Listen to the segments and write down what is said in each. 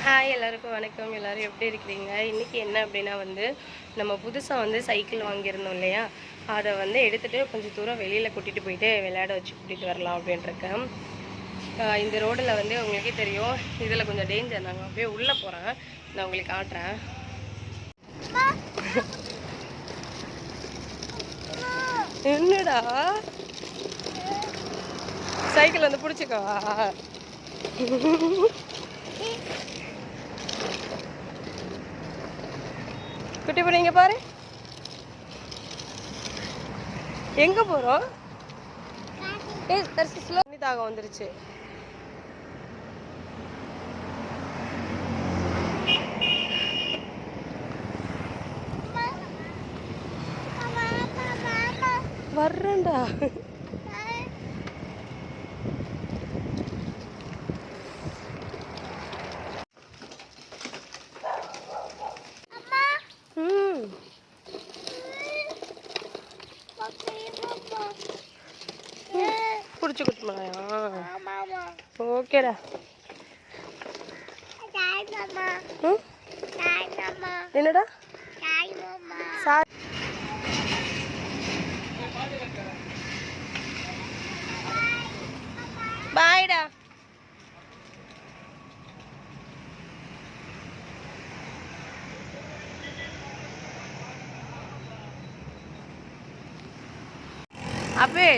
Hi எல்லாருக்கும் வணக்கம். எல்லோரும் எப்படி இருக்கிறீங்க? இன்றைக்கி என்ன அப்படின்னா நம்ம புதுசாக சைக்கிள் வாங்கியிருந்தோம் இல்லையா, அதை எடுத்துகிட்டு கொஞ்சம் தூரம் வெளியில் கூட்டிகிட்டு போயிட்டு விளையாட வச்சு கூட்டிகிட்டு வரலாம் அப்படின்ட்டுருக்கேன். இந்த ரோடில் உங்களுக்கே தெரியும், இதில் கொஞ்சம் டேஞ்சர். நாங்கள் அப்படியே உள்ளே போகிறேன், நான் உங்களுக்கு காட்டுறேன். என்னடா சைக்கிள் பிடிச்சிக்கவா? குட்டி பண்ணி இங்கே பாரு, எங்கே போகிறோம்? தரிசி ஸ்லோ தாகம் வந்துருச்சு. வர்றேன்டா. பிடிச்சி குட்டுமாயா? ஓகேடா. என்னடா பாய்டா. அப்பே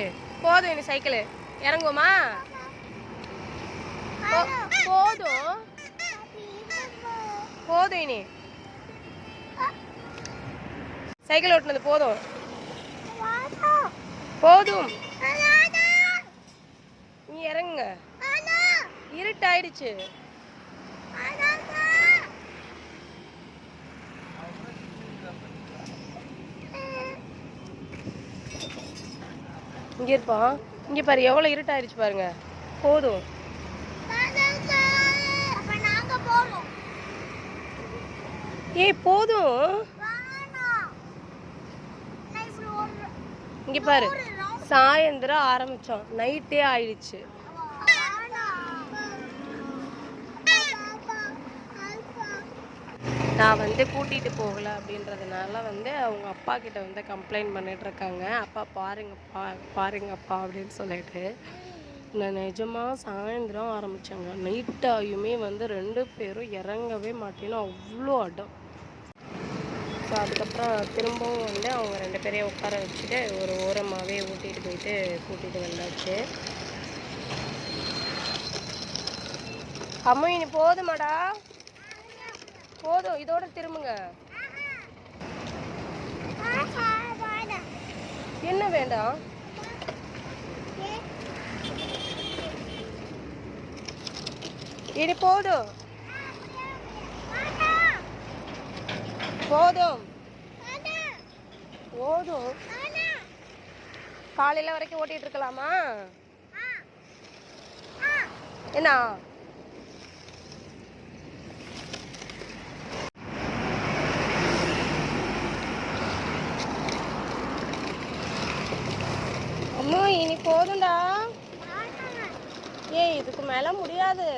போதும், இனி சைக்கிள் இறங்குவோமா? போதும் போதும், இனி சைக்கிள் ஓட்டுனது போதும் போதும். நீ இறங்குங்க, இருட்டாயிடுச்சு. இங்க இருப்பான், இங்க பாரு எவ்வளவு இருட்டாயிருச்சு பாருங்க. போதும். ஏய் போதும், இங்க பாரு சாயந்தரம் ஆரம்பிச்சோம், நைட்டே ஆயிடுச்சு. நான் கூட்டிகிட்டு போகலை அப்படின்றதுனால அவங்க அப்பா கிட்ட கம்ப்ளைண்ட் பண்ணிட்டு இருக்காங்க. அப்பா பாருங்கப்பா பாருங்கப்பா அப்படின்னு சொல்லிட்டு. நான் நிஜமாக சாயந்தரம் ஆரம்பித்தாங்க, நைட்டாயுமே 2 பேரும் இறங்கவே மாட்டேன்னு அவ்வளோ அடம். ஸோ அதுக்கப்புறம் திரும்பவும் அவங்க 2 பேரையும் உட்கார வச்சுட்டு ஒரு ஓரமாகவே ஊட்டிகிட்டு போயிட்டு கூட்டிகிட்டு வந்தாச்சு. அம்மா இனி போதுமாடா, போதும், இதோட திரும்புங்க. என்ன வேண்டாம்? இனி போதும் போதும் போதும். காலையில வரைக்கும் ஓட்டிட்டு இருக்கலாமா? என்ன அம்மா இனி போதும்டா. ஏய் இதுக்கு மேல முடியாது.